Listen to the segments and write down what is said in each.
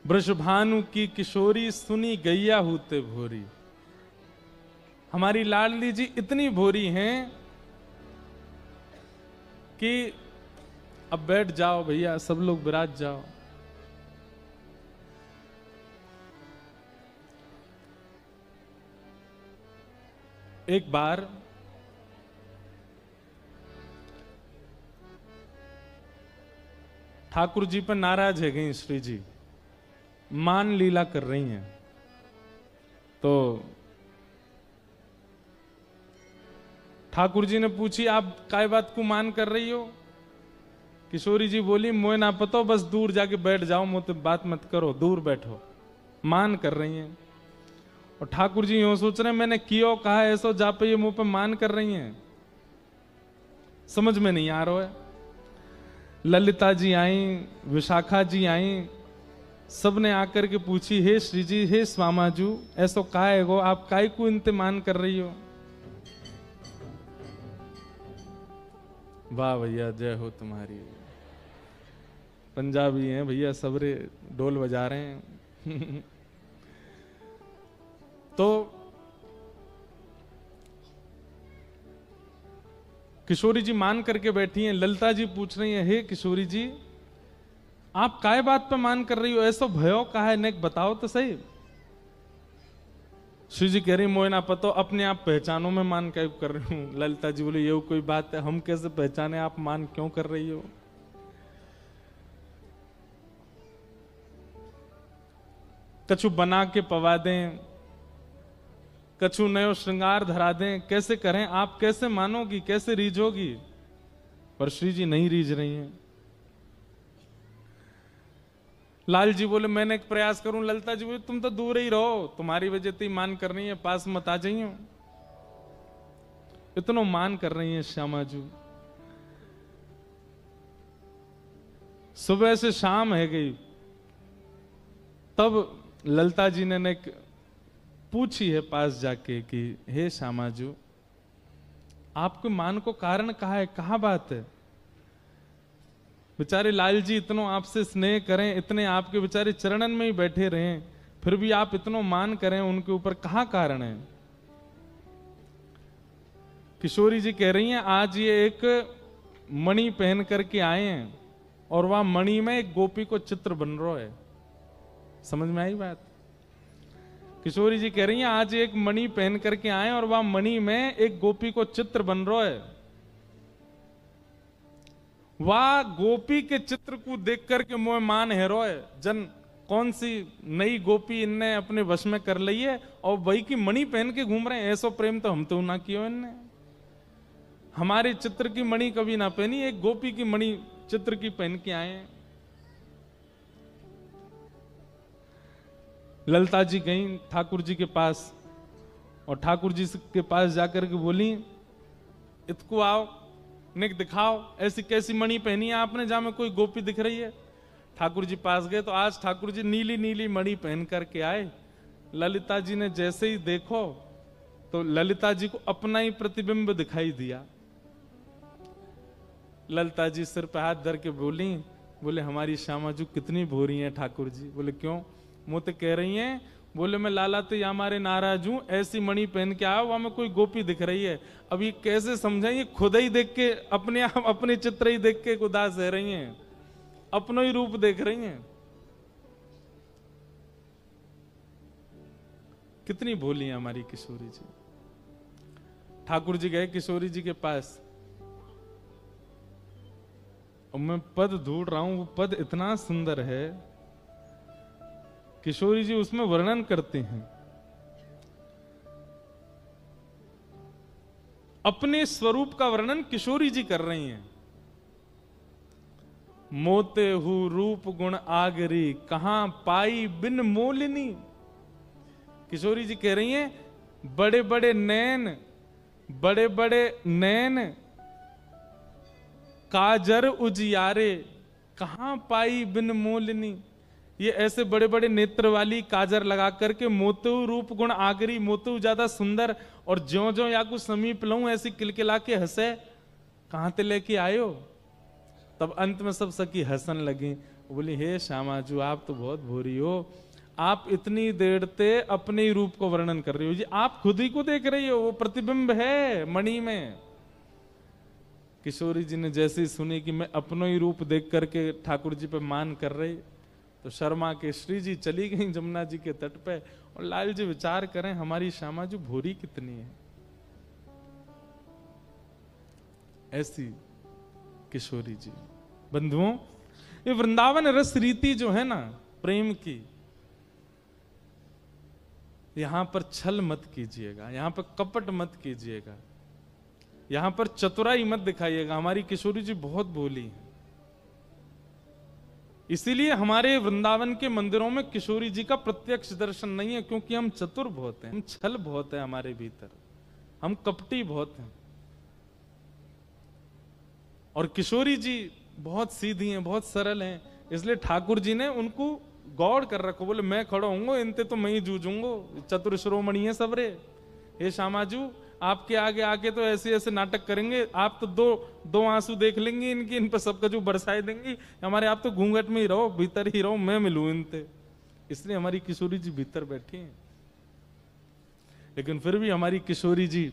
वृषभानु की किशोरी सुनी गैया हूते भोरी। हमारी लाडली जी इतनी भोरी हैं कि अब बैठ जाओ भैया, सब लोग विराज जाओ। एक बार ठाकुर जी पर नाराज है गई श्री जी, मान लीला कर रही हैं। तो ठाकुर जी ने पूछी, आप काय बात को मान कर रही हो? किशोरी जी बोली, मोए ना पतो, बस दूर जाके बैठ जाओ, मुझसे बात मत करो, दूर बैठो। मान कर रही हैं। और ठाकुर जी यूं सोच रहे हैं, मैंने कियो कहा ऐसो जा पे ये मुंह पे मान कर रही हैं, समझ में नहीं आ रहा है। ललिता जी आई, विशाखा जी आई, सबने आकर के पूछी, हे श्री जी, हे स्वामाजू, ऐसो काय गो, आप काय को इनते मान कर रही हो? वाह भैया, जय हो तुम्हारी। पंजाबी हैं भैया, सबरे ढोल बजा रहे हैं। तो किशोरी जी मान करके बैठी हैं। ललिता जी पूछ रही हैं, हे किशोरी जी, आप काय बात पे मान कर रही हो? ऐसो भयो का है, नेक बताओ तो सही। श्री जी कह रही, मोए ना पतो, अपने आप पहचानो में मान क्या कर रही हूं। ललिता जी बोले, ये कोई बात है, हम कैसे पहचाने आप मान क्यों कर रही हो? कछु बना के पवा दें, कछु नयो श्रृंगार धरा दें, कैसे करें? आप कैसे मानोगी, कैसे रीझोगी? पर श्री जी नहीं रीझ रही हैं। लाल जी बोले, मैंने एक प्रयास करूं। ललिता जी बोले, तुम तो दूर ही रहो, तुम्हारी वजह से मान कर रही है, पास मत आ जाइयो। इतना मान कर रही है श्यामाजू। सुबह से शाम है गई, तब ललिता जी ने पूछी है पास जाके कि हे श्यामाजू, आपके मान को कारण कहा है, कहा बात है? बेचारे लाल जी इतनो आपसे स्नेह करें, इतने आपके बेचारे चरणन में ही बैठे रहें, फिर भी आप इतनो मान करें उनके ऊपर, कहाँ कारण है? किशोरी जी कह रही हैं, आज ये एक मणि पहन करके आए हैं और वह मणि में एक गोपी को चित्र बन रहा है। समझ में आई बात? किशोरी जी कह रही हैं, आज एक मणि पहन करके आए और वह मणि में एक गोपी को चित्र बन रहा है। वह गोपी के चित्र को देख करके मोह मान हेरो है जन, कौन सी नई गोपी इनने अपने वश में कर ली है और वही की मणि पहन के घूम रहे हैं। ऐसो प्रेम तो हम तो ना कियो इनने, हमारे चित्र की मणि कभी ना पहनी, एक गोपी की मणि चित्र की पहन के आए हैं। ललिता जी गई ठाकुर जी के पास और ठाकुर जी के पास जाकर के बोली, इतको आओ, निक दिखाओ, ऐसी कैसी मणि पहनी है आपने जहां में कोई गोपी दिख रही है? ठाकुर जी पास गए तो आज ठाकुर जी नीली नीली मणि पहन करके आए। ललिता जी ने जैसे ही देखो तो ललिता जी को अपना ही प्रतिबिंब दिखाई दिया। ललिता जी सिर पे हाथ धर के बोले हमारी श्यामाजू कितनी भोरी है ठाकुर जी। बोले क्यों? मुझे कह रही हैं, बोले मैं लाला तो या हमारे नाराज हूं, ऐसी मणि पहन के आओ, वहां में कोई गोपी दिख रही है। अब ये कैसे समझाएं? खुद ही देख के अपने आप अपने चित्र ही देख के उदास रह रही हैं, अपनो ही रूप देख रही हैं। कितनी भोली है हमारी किशोरी जी। ठाकुर जी गए किशोरी जी के पास और मैं पद ढूंढ रहा हूं, वो पद इतना सुंदर है। किशोरी जी उसमें वर्णन करते हैं, अपने स्वरूप का वर्णन किशोरी जी कर रही हैं। मोते हु रूप गुण आगरी, कहां पाई बिन मोलिनी। किशोरी जी कह रही हैं, बड़े बड़े नैन, बड़े बड़े नैन काजर उजियारे, कहां पाई बिन मोलिनी। ये ऐसे बड़े बड़े नेत्र वाली काजर लगा करके मोतु रूप गुण आगरी, मोतु ज्यादा सुंदर, और ज्यो ज्यो या कुछ समीप लऊं ऐसी किलकिला के हंसे, कहां ते लेके आयो? तब अंत में सब सखी हंसन लगी। बोली हे श्यामाजू आप तो बहुत भोरी हो, आप इतनी देर से अपने ही रूप को वर्णन कर रही हो जी, आप खुद ही को देख रही हो, वो प्रतिबिंब है मणि में। किशोरी जी ने जैसे सुनी कि मैं अपनो ही रूप देख करके ठाकुर जी पे मान कर रही, तो शर्मा के श्री जी चली गई जमुना जी के तट पे। और लाल जी विचार करें हमारी श्यामा जी भोरी कितनी है। ऐसी किशोरी जी। बंधुओं, ये वृंदावन रस रीति जो है ना प्रेम की, यहां पर छल मत कीजिएगा, यहां पर कपट मत कीजिएगा, यहां पर चतुराई मत दिखाइएगा। हमारी किशोरी जी बहुत भोली है, इसीलिए हमारे वृंदावन के मंदिरों में किशोरी जी का प्रत्यक्ष दर्शन नहीं है, क्योंकि हम चतुर बहुत हैं, हम छल बहुत है हमारे भीतर, हम कपटी बहुत हैं। और किशोरी जी बहुत सीधी हैं, बहुत सरल हैं, इसलिए ठाकुर जी ने उनको गौड़ कर रखो। बोले मैं खड़ा हूंगा, इनते तो मैं ही जूझूंगो, चतुर शिरोमणि है सबरे। हे श्यामाजू आपके आगे आके तो ऐसे ऐसे नाटक करेंगे, आप तो दो आंसू देख लेंगे इनकी, इन पर सबका जो बरसाए देंगी, हमारे आप तो घूंघट में ही रहो, भीतर ही रहो, मैं मिलूं इनते। इसलिए हमारी किशोरी जी भीतर बैठी हैं, लेकिन फिर भी हमारी किशोरी जी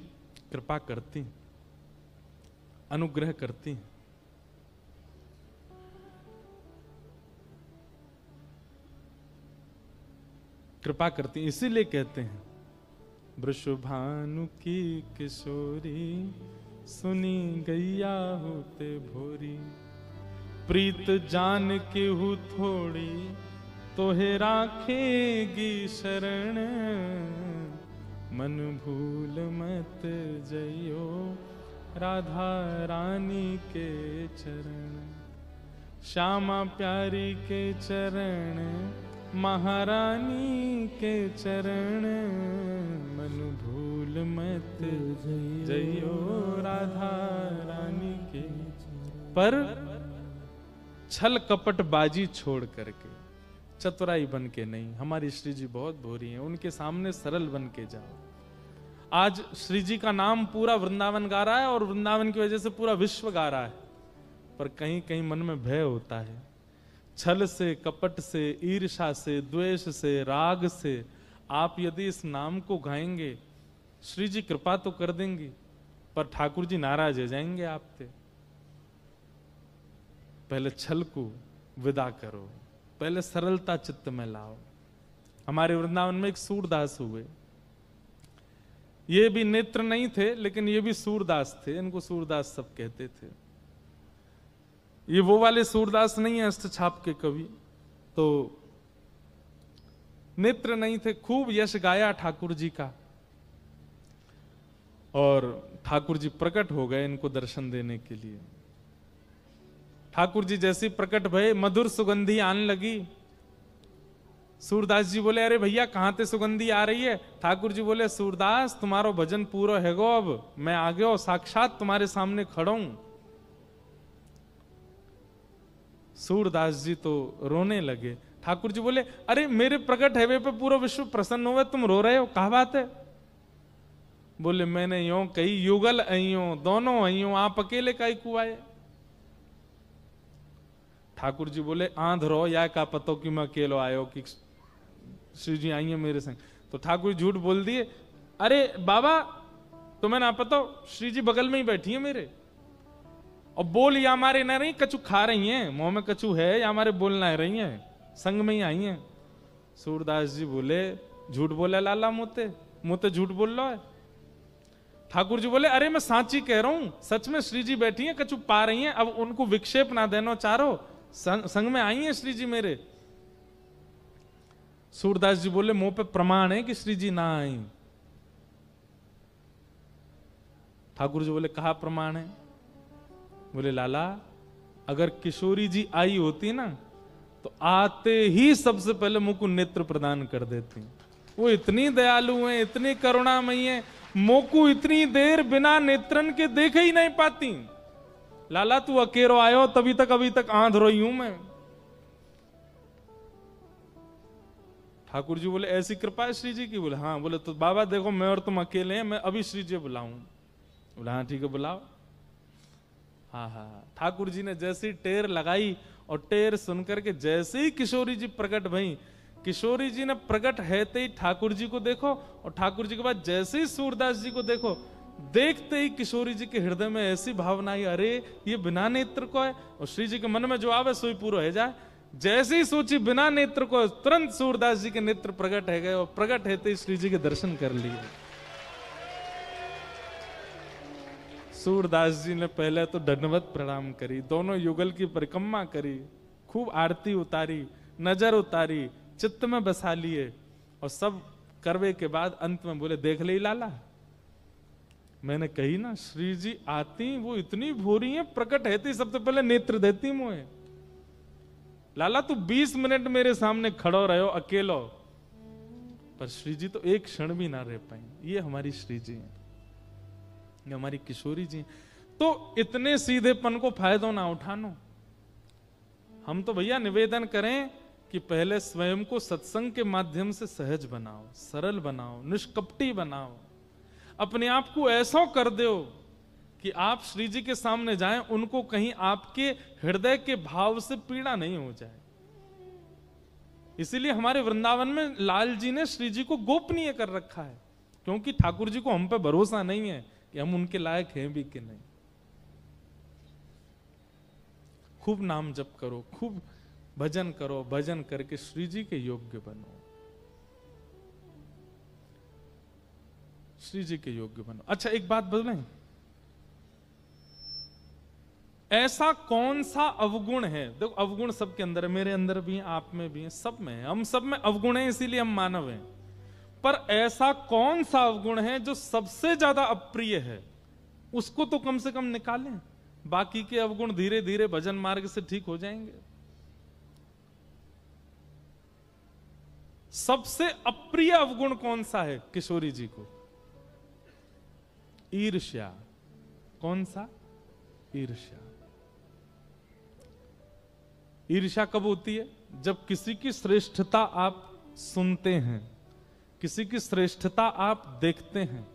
कृपा करती, अनुग्रह करती। कृपा करती, इसीलिए कहते हैं वृषभानु की किशोरी सुनी गैया होते भोरी, प्रीत जान के हु थोड़ी तोहे राखेगी शरण, मन भूल मत जइयो राधा रानी के चरण, श्यामा प्यारी के चरण, महारानी के चरण, मन भूल मत जइयो राधा रानी के। पर छल कपट बाजी छोड़ करके, चतुराई बन के नहीं। हमारी श्री जी बहुत भोरी हैं, उनके सामने सरल बन के जाओ। आज श्री जी का नाम पूरा वृंदावन गा रहा है, और वृंदावन की वजह से पूरा विश्व गा रहा है, पर कहीं कहीं मन में भय होता है। छल से, कपट से, ईर्ष्या से, द्वेष से, राग से आप यदि इस नाम को गाएंगे, श्री जी कृपा तो कर देंगी, पर ठाकुर जी नाराज हो जाएंगे आपसे। पहले छल को विदा करो, पहले सरलता चित्त में लाओ। हमारे वृंदावन में एक सूरदास हुए, ये भी नेत्र नहीं थे, लेकिन ये भी सूरदास थे, इनको सूरदास सब कहते थे। ये वो वाले सूरदास नहीं है अष्टछाप के कवि, तो नेत्र नहीं थे, खूब यश गाया ठाकुर जी का, और ठाकुर जी प्रकट हो गए इनको दर्शन देने के लिए। ठाकुर जी जैसी प्रकट भये, मधुर सुगंधी आने लगी। सूरदास जी बोले अरे भैया कहां ते सुगंधी आ रही है? ठाकुर जी बोले सूरदास तुम्हारो भजन पूरा है गो, अब मैं आ गयो, साक्षात तुम्हारे सामने खड़ा हूं। सूरदास जी तो रोने लगे। ठाकुर जी बोले अरे मेरे प्रकट हैवे पे पूरा विश्व प्रसन्न हुआ, तुम रो रहे हो, क्या बात है? बोले मैंने यूं कही युगल अइयो, दोनों अइयो, आप अकेले काई को आए? ठाकुर जी बोले आंध रो या का पतो कि मैं अकेलो आयो, कि श्री जी आई है मेरे संग। तो ठाकुर झूठ बोल दिए, अरे बाबा तुम्हें ना पता, श्री जी बगल में ही बैठी है मेरे, और बोल या हमारे न रही, कछु खा रही हैं, मुंह में कछु है या हमारे बोल ना रही हैं, संग में ही आई हैं। सूरदास जी बोले झूठ बोले लाला, मुते झूठ बोल रहा है। ठाकुर जी बोले अरे मैं सांची कह रहा हूं, सच में श्री जी बैठी हैं, कछु पा रही हैं, अब उनको विक्षेप ना देनो चारो, संग में आई हैं श्री जी मेरे। सूरदास जी बोले मुंह पे प्रमाण है कि श्री जी ना आई। ठाकुर जी बोले कहा प्रमाण है? बोले लाला अगर किशोरी जी आई होती ना तो आते ही सबसे पहले मुंह को नेत्र प्रदान कर देती। वो इतनी दयालु हैं, इतनी करुणामयी हैं, मोकू इतनी देर बिना नेत्रन के देख ही नहीं पाती। लाला तू अकेलो आयो, तभी तक अभी तक आंध रोई हूं मैं। ठाकुर जी बोले ऐसी कृपा है श्री जी की? बोले हाँ। बोले तो बाबा देखो मैं और तुम अकेले हैं, मैं अभी श्री जी बुलाऊं? बोले हाँ ठीक है बुलाओ। हाँ हाँ। ठाकुर जी ने जैसी टेर लगाई और टेर सुनकर के जैसे ही किशोरी जी प्रकट भई, किशोरी जी ने प्रकट हैते ही ठाकुर जी को देखो, और ठाकुर जी के बाद जैसे ही सूरदास जी को देखो, देखते ही किशोरी जी के हृदय में ऐसी भावना आई, अरे ये बिना नेत्र को है। और श्री जी के मन में जो आवे सोई पूरा है जाए। जैसे ही सोची बिना नेत्र को, तुरंत सूरदास जी के नेत्र प्रकट है गए, और प्रकट हैते ही श्री जी के दर्शन कर लिए। सूरदास जी ने पहले तो दंडवत प्रणाम करी, दोनों युगल की परिक्रमा करी, खूब आरती उतारी, नजर उतारी, चित्त में बसा लिए, और सब करवे के बाद अंत में बोले, देख ले लाला, मैंने कही ना श्री जी आती वो इतनी भोरी है, प्रकट हैती सबसे पहले नेत्र देती मुझे। लाला तू 20 मिनट मेरे सामने खड़ो रहो अकेलो, पर श्री जी तो एक क्षण भी ना रह पाई। ये हमारी श्री जी है, ये हमारी किशोरी जी। तो इतने सीधेपन को फायदा ना उठानो। हम तो भैया निवेदन करें कि पहले स्वयं को सत्संग के माध्यम से सहज बनाओ, सरल बनाओ, निष्कपटी बनाओ, अपने आप को ऐसा कर दो कि आप श्री जी के सामने जाएं, उनको कहीं आपके हृदय के भाव से पीड़ा नहीं हो जाए। इसीलिए हमारे वृंदावन में लाल जी ने श्री जी को गोपनीय कर रखा है, क्योंकि ठाकुर जी को हम पे भरोसा नहीं है कि हम उनके लायक हैं भी कि नहीं। खूब नाम जप करो, खूब भजन करो, भजन करके श्री जी के योग्य बनो, श्री जी के योग्य बनो। अच्छा एक बात बोलें, ऐसा कौन सा अवगुण है? देखो अवगुण सबके अंदर है, मेरे अंदर भी है, आप में भी है, सब में है, हम सब में अवगुण है, इसीलिए हम मानव हैं। पर ऐसा कौन सा अवगुण है जो सबसे ज्यादा अप्रिय है? उसको तो कम से कम निकालें, बाकी के अवगुण धीरे धीरे भजन मार्ग से ठीक हो जाएंगे। सबसे अप्रिय अवगुण कौन सा है किशोरी जी को? ईर्ष्या। कौन सा? ईर्ष्या। ईर्ष्या कब होती है? जब किसी की श्रेष्ठता आप सुनते हैं, किसी की श्रेष्ठता आप देखते हैं,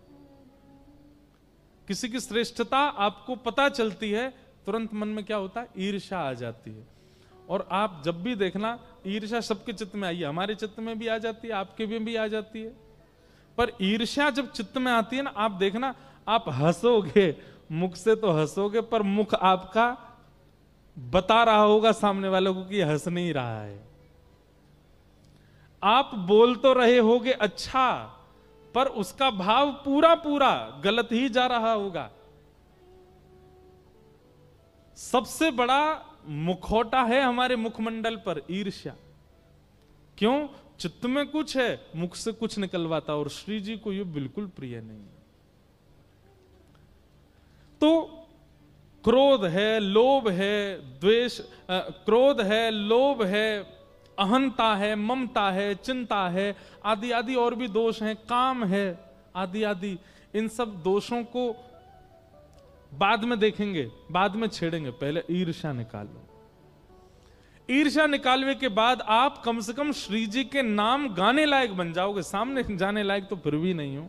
किसी की श्रेष्ठता आपको पता चलती है, तुरंत मन में क्या होता है? ईर्ष्या आ जाती है। और आप जब भी देखना, ईर्ष्या सबके चित्त में आई है, हमारे चित्त में भी आ जाती है, आपके भी आ जाती है। पर ईर्ष्या जब चित्त में आती है ना, आप देखना, आप हंसोगे, मुख से तो हंसोगे, पर मुख आपका बता रहा होगा सामने वालों को कि हंस नहीं रहा है। आप बोल तो रहे होगे अच्छा, पर उसका भाव पूरा पूरा गलत ही जा रहा होगा। सबसे बड़ा मुखौटा है हमारे मुखमंडल पर ईर्ष्या। क्यों? चित्त में कुछ है, मुख से कुछ निकलवाता, और श्री जी को ये बिल्कुल प्रिय नहीं है। तो क्रोध है, लोभ है, द्वेष, क्रोध है, लोभ है, अहंता है, ममता है, चिंता है, आदि आदि और भी दोष हैं, काम है, आदि आदि। इन सब दोषों को बाद में देखेंगे, बाद में छेड़ेंगे, पहले ईर्ष्या निकालो। ईर्ष्या निकालने के बाद आप कम से कम श्री जी के नाम गाने लायक बन जाओगे। सामने जाने लायक तो फिर भी नहीं हो,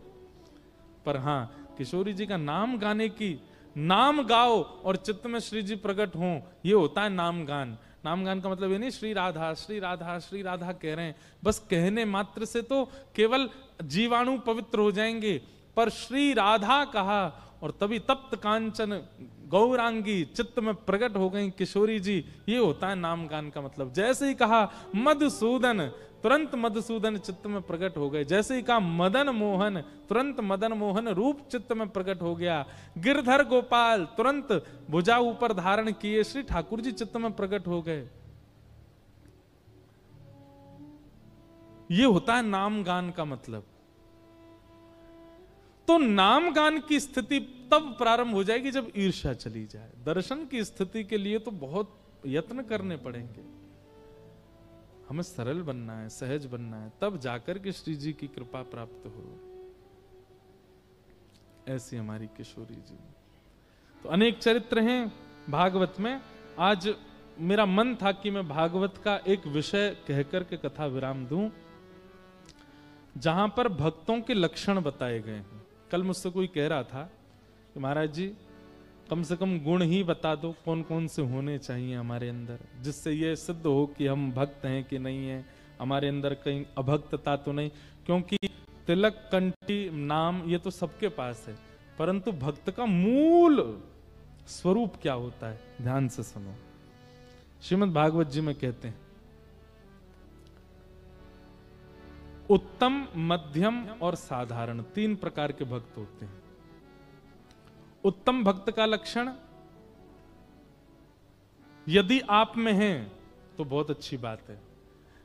पर हां किशोरी जी का नाम गाने की, नाम गाओ और चित्त में श्री जी प्रकट हो, ये होता है नाम गान। नाम गान का मतलब ये नहीं श्री राधा श्री राधा श्री राधा कह रहे हैं, बस कहने मात्र से तो केवल जीवाणु पवित्र हो जाएंगे, पर श्री राधा कहा और तभी तप्त कांचन गौरांगी चित्त में प्रकट हो गई किशोरी जी, ये होता है नाम गान का मतलब। जैसे ही कहा मधुसूदन, तुरंत मधुसूदन चित्त में प्रकट हो गए। जैसे ही कहा मदन मोहन, तुरंत मदन मोहन रूप चित्त में प्रकट हो गया। गिरधर गोपाल, तुरंत भुजा ऊपर धारण किए श्री ठाकुर जी चित्त में प्रकट हो गए। ये होता है नाम गान का मतलब। तो नाम गान की स्थिति तब प्रारंभ हो जाएगी जब ईर्ष्या चली जाए। दर्शन की स्थिति के लिए तो बहुत यत्न करने पड़ेंगे, हमें सरल बनना है, सहज बनना है, तब जाकर के श्री जी की कृपा प्राप्त हो। ऐसी हमारी किशोरी जी। तो अनेक चरित्र हैं भागवत में। आज मेरा मन था कि मैं भागवत का एक विषय कहकर के कथा विराम दूं, जहां पर भक्तों के लक्षण बताए गए हैं। कल मुझसे कोई कह रहा था कि महाराज जी कम से कम गुण ही बता दो कौन कौन से होने चाहिए हमारे अंदर, जिससे ये सिद्ध हो कि हम भक्त हैं कि नहीं है, हमारे अंदर कहीं अभक्तता तो नहीं। क्योंकि तिलक, कंठी, नाम ये तो सबके पास है, परंतु भक्त का मूल स्वरूप क्या होता है, ध्यान से सुनो। श्रीमद् भागवत जी में कहते हैं उत्तम, मध्यम और साधारण 3 प्रकार के भक्त होते हैं। उत्तम भक्त का लक्षण यदि आप में है तो बहुत अच्छी बात है,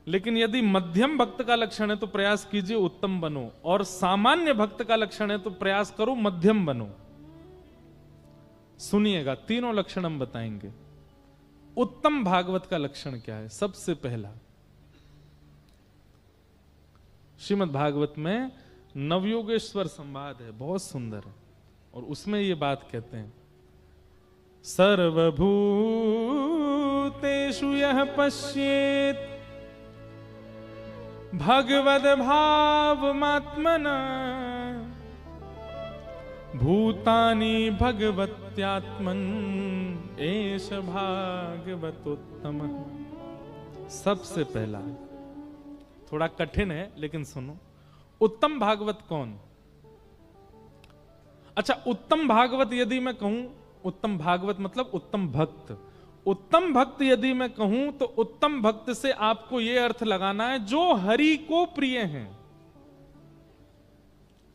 लेकिन यदि मध्यम भक्त का लक्षण है तो प्रयास कीजिए उत्तम बनो, और सामान्य भक्त का लक्षण है तो प्रयास करो मध्यम बनो। सुनिएगा, तीनों लक्षण हम बताएंगे। उत्तम भागवत का लक्षण क्या है? सबसे पहला, श्रीमद् भागवत में नवयोगेश्वर संवाद है, बहुत सुंदर है, और उसमें ये बात कहते हैं सर्वभूतेषु यः पश्येत् भगवद् भावमात्मना भूतानि भगवत्यात्मन एष भागवतोत्तमः। सबसे पहला, थोड़ा कठिन है लेकिन सुनो, उत्तम भागवत कौन? अच्छा, उत्तम भागवत यदि मैं कहूं, उत्तम भागवत मतलब उत्तम भक्त। उत्तम भक्त यदि मैं कहूं तो उत्तम भक्त से आपको यह अर्थ लगाना है जो हरि को प्रिय हैं।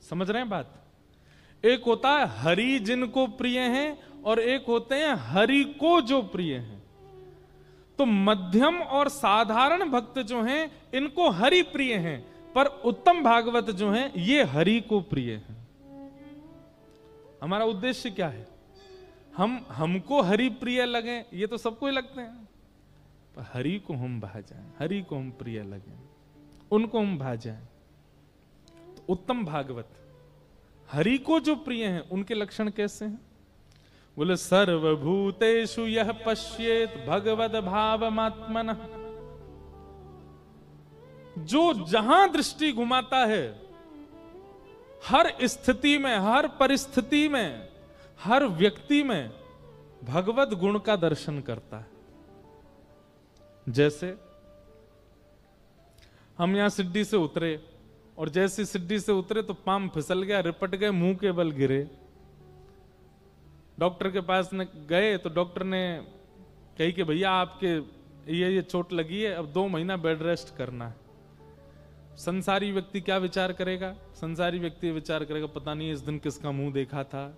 समझ रहे हैं बात? एक होता है हरि जिनको प्रिय हैं, और एक होते हैं हरि को जो प्रिय हैं। तो मध्यम और साधारण भक्त जो हैं इनको हरि प्रिय हैं, पर उत्तम भागवत जो हैं ये हरि को प्रिय हैं। हमारा उद्देश्य क्या है? हमको हरि प्रिय लगे, ये तो सबको ही लगते हैं, पर हरि को हम भा जाएं, हरि को हम प्रिय लगे, उनको हम भा जाएं। तो उत्तम भागवत हरि को जो प्रिय हैं उनके लक्षण कैसे हैं? बोले सर्वभूतेषु यः पश्येत् भगवद् भावमात्मनः। जो जहां दृष्टि घुमाता है, हर स्थिति में, हर परिस्थिति में, हर व्यक्ति में भगवत गुण का दर्शन करता है। जैसे हम यहां सिड्डी से उतरे, और जैसे सिड्डी से उतरे तो पांव फिसल गया, रिपट गए, मुंह के बल गिरे। डॉक्टर के पास गए तो डॉक्टर ने कही कि भैया आपके ये चोट लगी है, अब 2 महीना बेड रेस्ट करना है। संसारी व्यक्ति क्या विचार करेगा? संसारी व्यक्ति विचार करेगा पता नहीं इस दिन किसका मुंह देखा था,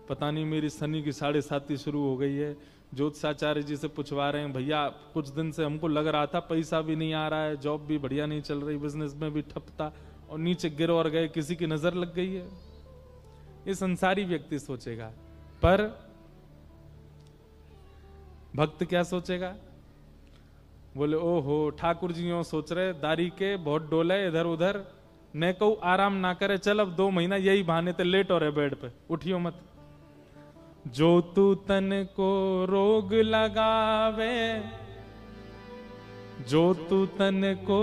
पता नहीं मेरी शनि की 7.5 शुरू हो गई है। ज्योतिषाचार्य जी से पूछवा रहे हैं भैया कुछ दिन से हमको लग रहा था पैसा भी नहीं आ रहा है, जॉब भी बढ़िया नहीं चल रही, बिजनेस में भी ठप था, और नीचे गिर और गए, किसी की नजर लग गई है। ये संसारी व्यक्ति सोचेगा, पर भक्त क्या सोचेगा? बोले ओहो ठाकुर जी यूं सोच रहे, दारी के बहुत डोले इधर उधर, ने कहूं आराम ना करे, चल अब 2 महीना यही बहाने ते लेट हो रहे बेड पे, उठियो मत। जो तू तन को रोग लगावे, जो तू तन को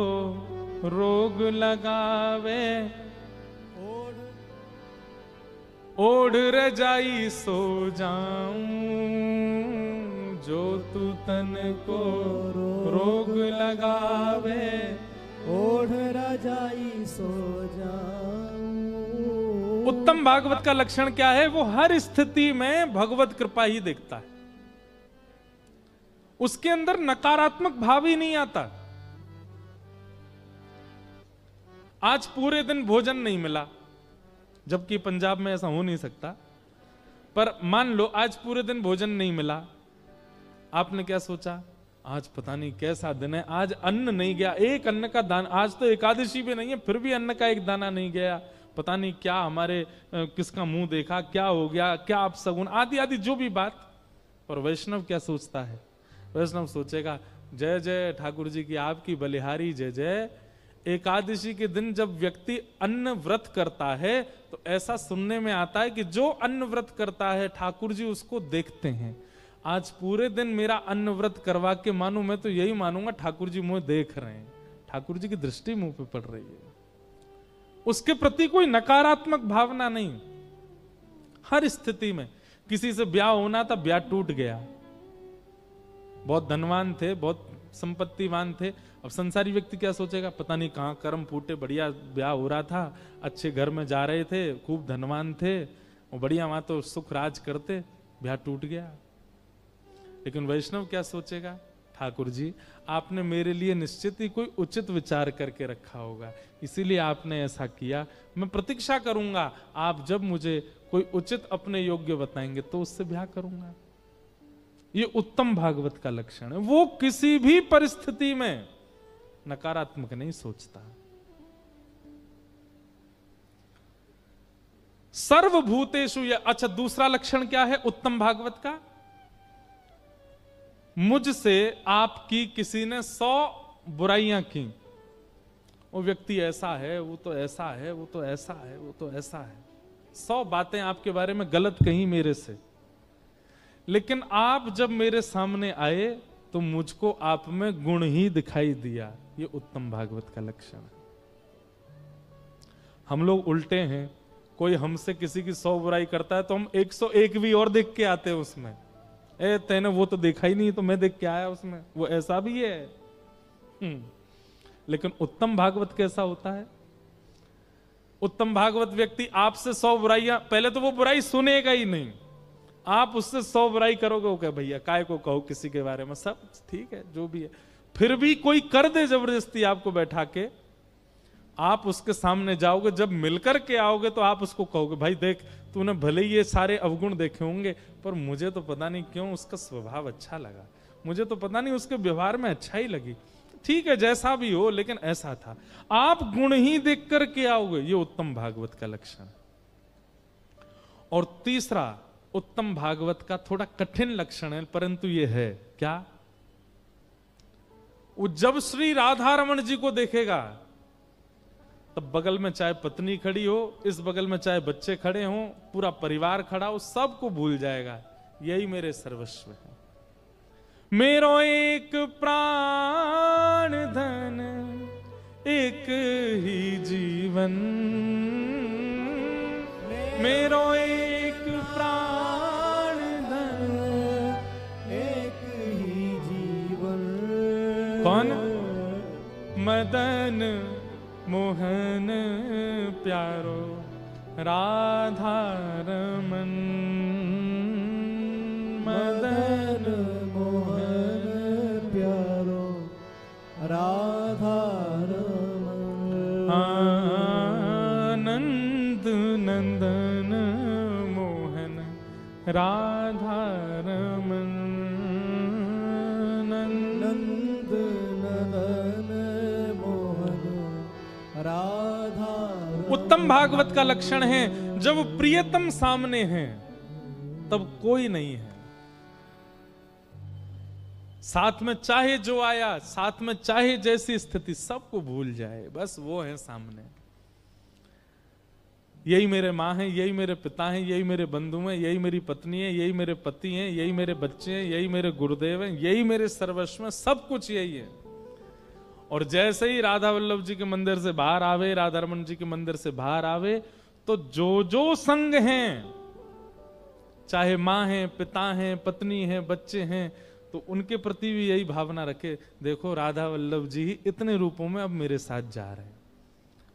रोग लगावे, ओढ़ रजाई सो जाऊं। जो तू तन को रोग लगावे, ओढ़ रजाई सो जाऊं। उत्तम भागवत का लक्षण क्या है? वो हर स्थिति में भगवत कृपा ही देखता है, उसके अंदर नकारात्मक भाव ही नहीं आता। आज पूरे दिन भोजन नहीं मिला, जबकि पंजाब में ऐसा हो नहीं सकता, पर मान लो आज पूरे दिन भोजन नहीं मिला, आपने क्या सोचा? आज पता नहीं कैसा दिन है, आज अन्न नहीं गया, एक अन्न का दाना, आज तो एकादशी भी नहीं है फिर भी अन्न का एक दाना नहीं गया, पता नहीं क्या हमारे किसका मुंह देखा, क्या हो गया, क्या आप सगुन, आदि आदि जो भी बात। और वैष्णव क्या सोचता है? वैष्णव सोचेगा जय जय ठाकुर जी की आपकी बलिहारी जय जय। एकादशी के दिन जब व्यक्ति अन्न व्रत करता है तो ऐसा सुनने में आता है कि जो अन्न व्रत करता है ठाकुर जी उसको देखते हैं। आज पूरे दिन मेरा अन्न व्रत करवा के मानू, मैं तो यही मानूंगा ठाकुर जी मुझे देख रहे हैं, ठाकुर जी की दृष्टि मुंह पे पड़ रही है। उसके प्रति कोई नकारात्मक भावना नहीं, हर स्थिति में। किसी से ब्याह होना था, ब्याह टूट गया। बहुत धनवान थे, बहुत संपत्तिवान थे। अब संसारी व्यक्ति क्या सोचेगा, पता नहीं कहाँ कर्म फूटे, बढ़िया ब्याह हो रहा था, अच्छे घर में जा रहे थे, खूब धनवान थे, और बढ़िया वहां तो सुख राज करते, ब्याह टूट गया। लेकिन वैष्णव क्या सोचेगा, ठाकुर जी आपने मेरे लिए निश्चित ही कोई उचित विचार करके रखा होगा, इसीलिए आपने ऐसा किया। मैं प्रतीक्षा करूंगा, आप जब मुझे कोई उचित अपने योग्य बताएंगे तो उससे ब्याह करूंगा। ये उत्तम भागवत का लक्षण है। वो किसी भी परिस्थिति में नकारात्मक नहीं सोचता। सर्वभूतेषु, अच्छा दूसरा लक्षण क्या है उत्तम भागवत का, मुझसे आपकी किसी ने 100 बुराइयां की, वो व्यक्ति ऐसा है, वो तो ऐसा है, वो तो ऐसा है, वो तो ऐसा है, 100 बातें आपके बारे में गलत कही मेरे से, लेकिन आप जब मेरे सामने आए तो मुझको आप में गुण ही दिखाई दिया। ये उत्तम भागवत का लक्षण है। हम लोग उल्टे हैं, कोई हमसे किसी की 100 बुराई करता है तो हम 101 भी और देख के आते हैं उसमें। तेने वो तो देखा ही नहीं तो मैं देख के आया उसमें, वो ऐसा भी है। लेकिन उत्तम भागवत कैसा होता है, उत्तम भागवत व्यक्ति आपसे 100 बुराइयां, पहले तो वो बुराई सुनेगा ही नहीं, आप उससे 100 बुराई करोगे, वो कहे भैया काय को कहो किसी के बारे में, सब ठीक है जो भी है, फिर भी कोई कर दे जबरदस्ती आपको बैठा के, आप उसके सामने जाओगे, जब मिलकर के आओगे तो आप उसको कहोगे भाई देख तूने भले ही ये सारे अवगुण देखे होंगे, पर मुझे तो पता नहीं क्यों उसका स्वभाव अच्छा लगा, मुझे तो पता नहीं उसके व्यवहार में अच्छा ही लगी, ठीक है जैसा भी हो लेकिन ऐसा था। आप गुण ही देख करके आओगे, ये उत्तम भागवत का लक्षण। और तीसरा उत्तम भागवत का थोड़ा कठिन लक्षण है, परंतु ये है क्या, वो जब श्री राधा रमन जी को देखेगा तब बगल में चाहे पत्नी खड़ी हो, इस बगल में चाहे बच्चे खड़े हों, पूरा परिवार खड़ा हो, सबको भूल जाएगा, यही मेरे सर्वस्व है, मेरो एक प्राण धन एक ही जीवन, मेरो एक प्राण धन एक ही जीवन। कौन, मदन मोहन प्यारो राधा रमन, मदन मोहन प्यारो राधा रमन, आनंद नंदन मोहन राधा रमन, नंद नदन मोहन राधा रमन। उत्तम भागवत का लक्षण है जब प्रियतम सामने हैं तब कोई नहीं है, साथ में चाहे जो आया, साथ में चाहे जैसी स्थिति, सबको भूल जाए, बस वो है सामने। यही मेरे माँ हैं, यही मेरे पिता हैं, यही मेरे बंधु हैं, यही मेरी पत्नी है, यही मेरे पति हैं, यही मेरे बच्चे हैं, यही मेरे गुरुदेव हैं, यही मेरे सर्वस्व हैं, सब कुछ यही है। और जैसे ही राधा वल्लभ जी के मंदिर से बाहर आवे, राधा रमन जी के मंदिर से बाहर आवे, तो जो जो संग हैं, चाहे माँ हैं, पिता हैं, पत्नी हैं, बच्चे हैं, तो उनके प्रति भी यही भावना रखे, देखो राधा वल्लभ जी ही इतने रूपों में अब मेरे साथ जा रहे हैं,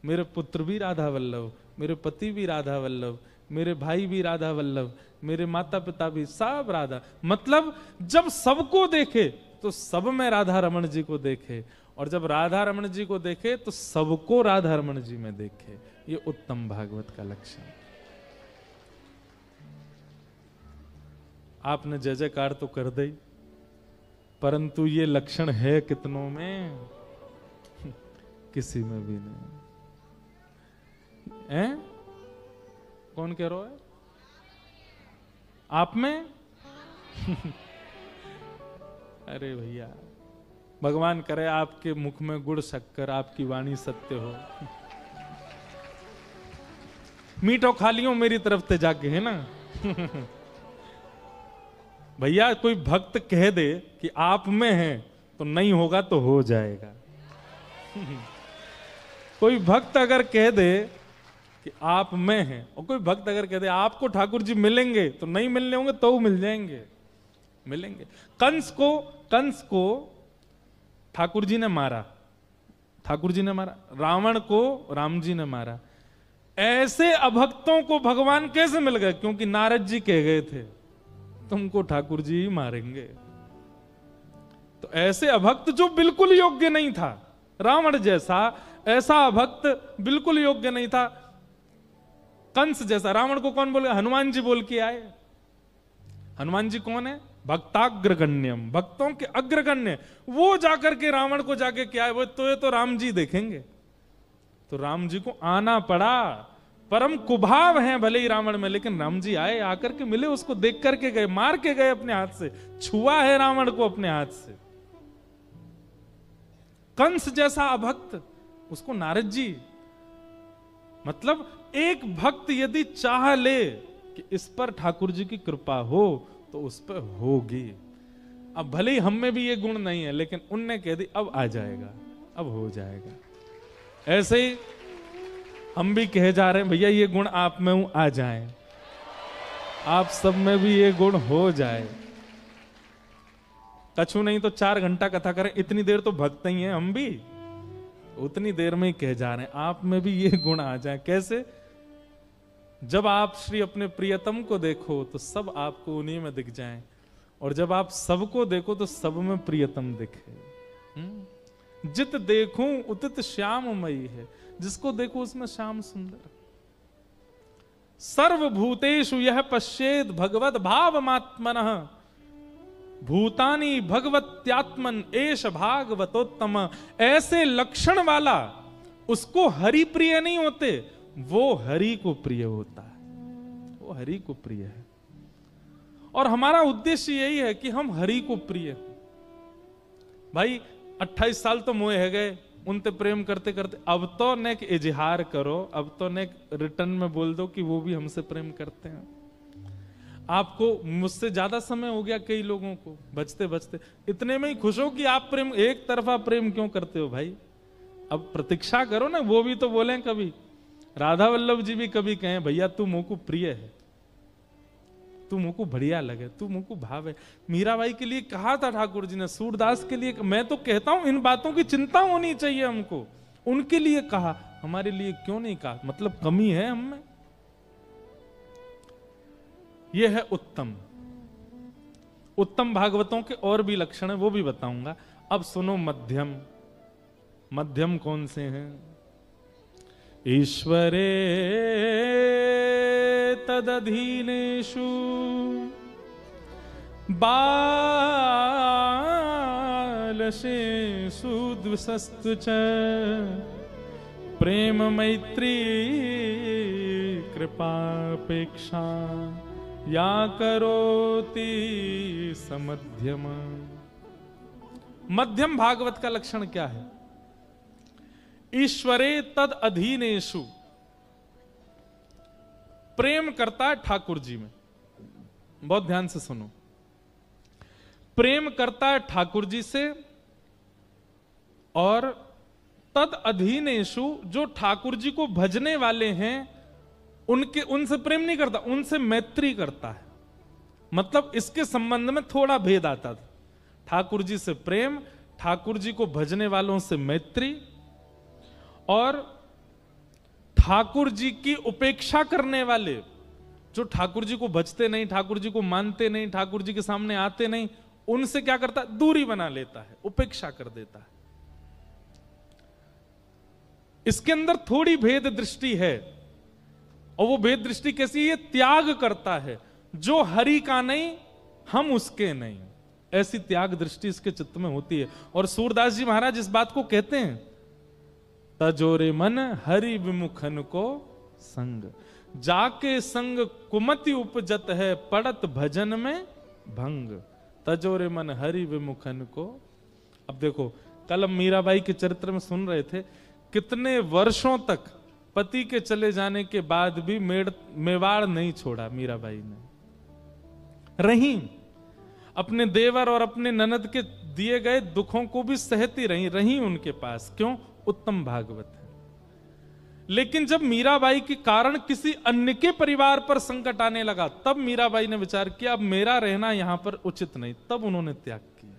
मेरे पुत्र भी राधा वल्लभ, मेरे पति भी राधा वल्लभ, मेरे भाई भी राधा वल्लभ, मेरे माता पिता भी सब राधा, मतलब जब सबको देखे तो सब में राधा रमन जी को देखे, और जब राधा रमन जी को देखे तो सबको राधा रमन जी में देखे। ये उत्तम भागवत का लक्षण। आपने जय जयकार तो कर दी, परंतु ये लक्षण है कितनों में, किसी में भी नहीं है। कौन कह रहा है, आप में? अरे भैया, भगवान करे आपके मुख में गुड़ शक्कर, आपकी वाणी सत्य हो, मीठो खा लियो मेरी तरफ से जाके, है ना। भैया कोई भक्त कह दे कि आप में है तो नहीं होगा तो हो जाएगा। कोई भक्त अगर कह दे कि आप में हैं। और कोई भक्त अगर कहते आपको ठाकुर जी मिलेंगे, तो नहीं मिलने होंगे तो मिल जाएंगे, मिलेंगे। कंस को ठाकुर जी ने मारा, ठाकुर जी ने मारा। रावण को राम जी ने मारा। ऐसे अभक्तों को भगवान कैसे मिल गए? क्योंकि नारद जी कह गए थे तुमको ठाकुर जी ही मारेंगे। तो ऐसे अभक्त जो बिल्कुल योग्य नहीं था, रावण जैसा ऐसा अभक्त बिल्कुल योग्य नहीं था। कंस जैसा, रावण को कौन बोल गया? हनुमान जी बोल के आए। हनुमान जी कौन है? भक्ताग्रगण्यम, भक्तों के अग्रगण्य। वो जाकर के रावण को जाके क्या है, वो तो ये तो राम जी देखेंगे। तो राम जी को आना पड़ा। परम कुभाव हैं भले ही रावण में, लेकिन राम जी आए, आकर के मिले, उसको देख करके गए, मार के गए अपने हाथ से, छुआ है रावण को अपने हाथ से। कंस जैसा अभक्त, उसको नारद जी, मतलब एक भक्त यदि चाह ले कि इस पर ठाकुर जी की कृपा हो तो उस पर होगी। अब भले ही हम में भी ये गुण नहीं है, लेकिन उनने कह दी अब आ जाएगा, अब हो जाएगा। ऐसे ही हम भी कहे जा रहे हैं भैया ये गुण आप में हूं, आ जाए, आप सब में भी ये गुण हो जाए। कछु नहीं तो 4 घंटा कथा करें, इतनी देर तो भक्त ही हैं हम भी, उतनी देर में ही कह जा रहे हैं आप में भी ये गुण आ जाए। कैसे? जब आप श्री अपने प्रियतम को देखो तो सब आपको उन्हीं में दिख जाएं, और जब आप सबको देखो तो सब में प्रियतम दिखे। जित देखूं उतित श्याममयी है, जिसको देखो उसमें श्याम सुंदर। सर्वभूतेषु यह पश्येद भगवत भावमात्मनः, भूतानि भगवत्यात्मन एष भागवतोत्तम। ऐसे लक्षण वाला उसको हरि प्रिय नहीं होते, वो हरि को प्रिय होता है, वो हरि को प्रिय है। और हमारा उद्देश्य यही है कि हम हरि को प्रिय। भाई 28 साल तो मोए है गए उनते प्रेम करते करते, अब तो नेक इजहार करो, अब तो नेक रिटर्न में बोल दो कि वो भी हमसे प्रेम करते हैं। आपको मुझसे ज्यादा समय हो गया कई लोगों को बचते बचते, इतने में ही खुश हो कि आप प्रेम, एक तरफा प्रेम क्यों करते हो भाई? अब प्रतीक्षा करो ना, वो भी तो बोले कभी। राधा वल्लभ जी भी कभी कहें भैया तू मुझको प्रिय है, तू मुझको बढ़िया लगे, तू मुझको भाव है। मीराबाई के लिए कहा था ठाकुर जी ने, सूरदास के लिए। मैं तो कहता हूं इन बातों की चिंता होनी चाहिए हमको, उनके लिए कहा, हमारे लिए क्यों नहीं कहा? मतलब कमी है हम में। यह है उत्तम। उत्तम भागवतों के और भी लक्षण है, वो भी बताऊंगा। अब सुनो मध्यम। मध्यम कौन से हैं? ईश्वरे तदधीनेषु बालशेषु द्विषस्तु च प्रेम मैत्री कृपापेक्षा या करोति समध्यम। मध्यम भागवत का लक्षण क्या है? ईश्वरे तद अधीनेषु, प्रेम करता है ठाकुर जी में। बहुत ध्यान से सुनो। प्रेम करता है ठाकुर जी से, और तद अधीनेषु, जो ठाकुर जी को भजने वाले हैं उनसे प्रेम नहीं करता, उनसे मैत्री करता है। मतलब इसके संबंध में थोड़ा भेद आता था। ठाकुर जी से प्रेम, ठाकुर जी को भजने वालों से मैत्री, और ठाकुर जी की उपेक्षा करने वाले, जो ठाकुर जी को भजते नहीं, ठाकुर जी को मानते नहीं, ठाकुर जी के सामने आते नहीं, उनसे क्या करता है? दूरी बना लेता है, उपेक्षा कर देता है। इसके अंदर थोड़ी भेद दृष्टि है, और वो भेद दृष्टि कैसी है? त्याग करता है, जो हरि का नहीं हम उसके नहीं, ऐसी त्याग दृष्टि इसके चित्त में होती है। और सूरदास जी महाराज इस बात को कहते हैं, तजोरे मन हरि विमुखन को संग, जाके संग कुमति उपजत है, पड़त भजन में भंग। तजोरे मन हरि विमुखन को। अब देखो, कल हम मीराबाई के चरित्र में सुन रहे थे, कितने वर्षों तक पति के चले जाने के बाद भी मेवाड़ नहीं छोड़ा मीराबाई ने। रही, अपने देवर और अपने ननद के दिए गए दुखों को भी सहती रही उनके पास। क्यों? उत्तम भागवत है। लेकिन जब मीराबाई के कारण किसी अन्य के परिवार पर संकट आने लगा, तब मीराबाई ने विचार किया अब मेरा रहना यहां पर उचित नहीं, तब उन्होंने त्याग किया।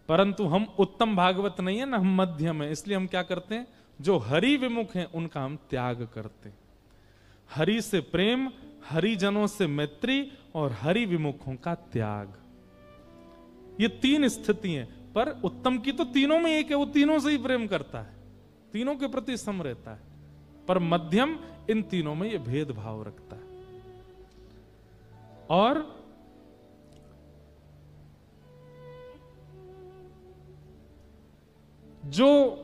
परंतु हम उत्तम भागवत नहीं है ना, हम मध्यम है, इसलिए हम क्या करते हैं, जो हरि विमुख हैं उनका हम त्याग करते हैं। हरि से प्रेम, हरिजनों से मैत्री और हरि विमुखों का त्याग, ये तीन स्थिति हैं। पर उत्तम की तो तीनों में एक है, वो तीनों से ही प्रेम करता है, तीनों के प्रति सम रहता है। पर मध्यम इन तीनों में ये भेदभाव रखता है। और जो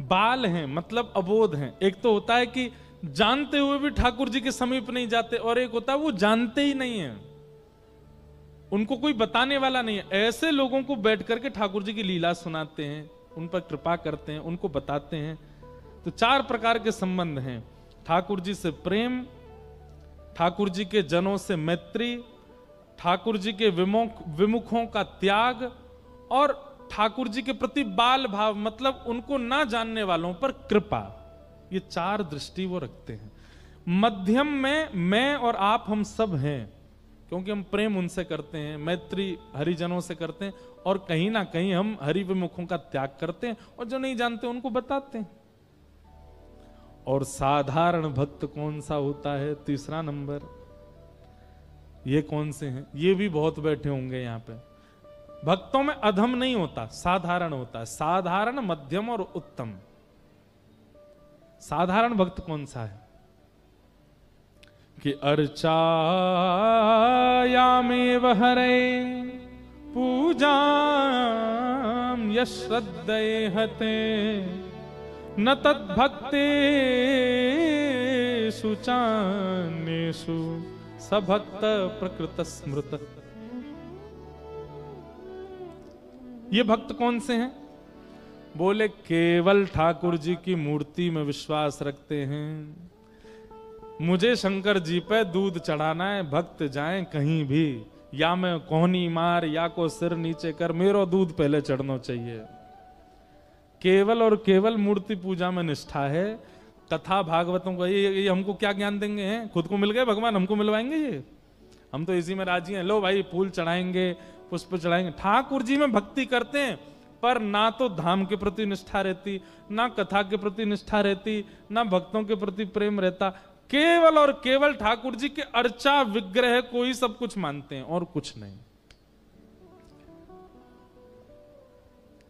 बाल हैं, मतलब अबोध हैं, एक तो होता है कि जानते हुए भी ठाकुर जी के समीप नहीं जाते, और एक होता है वो जानते ही नहीं है, उनको कोई बताने वाला नहीं है। ऐसे लोगों को बैठ करके ठाकुर जी की लीला सुनाते हैं, उन पर कृपा करते हैं, उनको बताते हैं। तो चार प्रकार के संबंध हैं, ठाकुर जी से प्रेम, ठाकुर जी के जनों से मैत्री, ठाकुर जी के विमुखों का त्याग, और ठाकुर जी के प्रति बाल भाव, मतलब उनको ना जानने वालों पर कृपा। ये चार दृष्टि वो रखते हैं। मध्यम में मैं और आप हम सब हैं, क्योंकि हम प्रेम उनसे करते हैं, मैत्री हरिजनों से करते हैं, और कहीं ना कहीं हम हरि विमुखों का त्याग करते हैं, और जो नहीं जानते उनको बताते हैं। और साधारण भक्त कौन सा होता है, तीसरा नंबर, ये कौन से हैं, ये भी बहुत बैठे होंगे यहाँ पे। भक्तों में अधम नहीं होता, साधारण होता है, साधारण, मध्यम और उत्तम। साधारण भक्त कौन सा है कि अर्चायामेव हरे पूजाम यश्रद्धये हते न तद्भक्तेषु चान्येषु सभक्त प्रकृत स्मृत। ये भक्त कौन से हैं? बोले केवल ठाकुर जी की मूर्ति में विश्वास रखते हैं, मुझे शंकर जी पे दूध चढ़ाना है, भक्त जाएं कहीं भी, या मैं कोहनी मार या को सिर नीचे कर, मेरो दूध पहले चढ़ना चाहिए। केवल और केवल मूर्ति पूजा में निष्ठा है। कथा भागवतों को ये हमको क्या ज्ञान देंगे हैं? खुद को मिल गए भगवान, हमको मिलवाएंगे ये? हम तो इसी में राजी हैं, लो भाई फूल चढ़ाएंगे, पुष्प चढ़ाएंगे। ठाकुर जी में भक्ति करते हैं, पर ना तो धाम के प्रति निष्ठा रहती, ना कथा के प्रति निष्ठा रहती, ना भक्तों के प्रति प्रेम रहता। केवल और केवल ठाकुर जी के अर्चा विग्रह को ही सब कुछ मानते हैं और कुछ नहीं।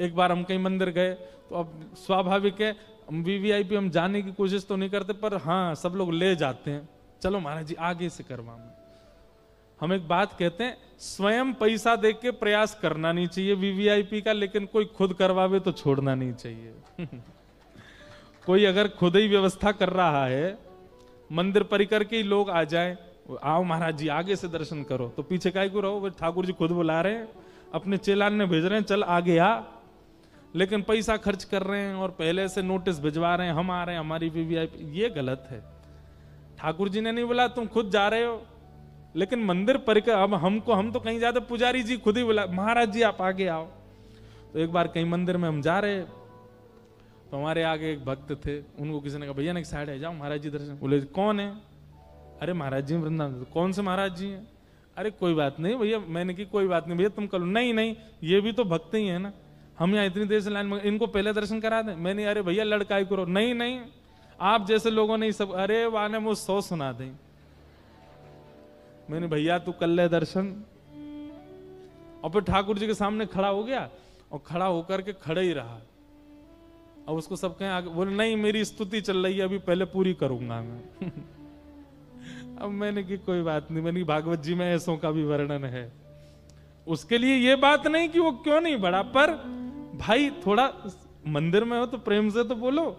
एक बार हम कहीं मंदिर गए, तो अब स्वाभाविक है वीवीआईपी हम जाने की कोशिश तो नहीं करते, पर हाँ सब लोग ले जाते हैं, चलो महाराज जी आगे से करवा। हम एक बात कहते हैं, स्वयं पैसा देख के प्रयास करना नहीं चाहिए वीवीआईपी का, लेकिन कोई खुद करवावे तो छोड़ना नहीं चाहिए। कोई अगर खुद ही व्यवस्था कर रहा है, मंदिर परिकर के ही लोग आ जाए, आओ महाराज जी आगे से दर्शन करो, तो पीछे काय को रहो, ठाकुर जी खुद बुला रहे हैं, अपने चेलान ने भेज रहे हैं, चल आगे आ। लेकिन पैसा खर्च कर रहे हैं और पहले से नोटिस भिजवा रहे हैं, हम आ रहे हैं, हमारी वीवीआईपी। ये गलत है। ठाकुर जी ने नहीं बोला, तुम खुद जा रहे हो। लेकिन मंदिर परिकर, अब हम तो कहीं ज्यादा, पुजारी जी खुद ही बोला महाराज जी आप आगे आओ। तो एक बार कहीं मंदिर में हम जा रहे, तो हमारे आगे एक भक्त थे, उनको किसी ने कहा भैया ना एक साइड है, जाओ महाराज जी दर्शन। बोले कौन है? अरे महाराज जी वृंदावन। कौन से महाराज जी हैं? अरे कोई बात नहीं भैया। मैंने की कोई बात नहीं भैया, तुम करो। नहीं ये भी तो भक्त ही है ना, हम यहाँ इतनी देर से लाइन में, इनको पहले दर्शन करा दें। मैंने अरे भैया लड़काई करो। नहीं आप जैसे लोगों ने सब, अरे वाने वो 100 सुना दें। मैंने भैया तू कर ले दर्शन। और फिर ठाकुर जी के सामने खड़ा हो गया, और खड़ा होकर के खड़े ही रहा। अब उसको सब कहें आगे, बोले नहीं मेरी स्तुति चल रही है, अभी पहले पूरी करूंगा मैं। अब मैंने की कोई बात नहीं, मैंने भागवत जी में ऐसों का भी वर्णन है। उसके लिए ये बात नहीं कि वो क्यों नहीं बढ़ा, पर भाई थोड़ा मंदिर में हो तो प्रेम से तो बोलो।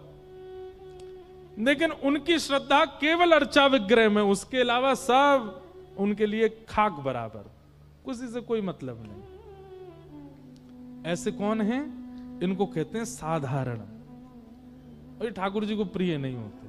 लेकिन उनकी श्रद्धा केवल अर्चा विग्रह में, उसके अलावा सब उनके लिए खाक बराबर, किसी से कोई मतलब नहीं। ऐसे कौन हैं? इनको कहते हैं साधारण, और ठाकुर जी को प्रिय नहीं होते।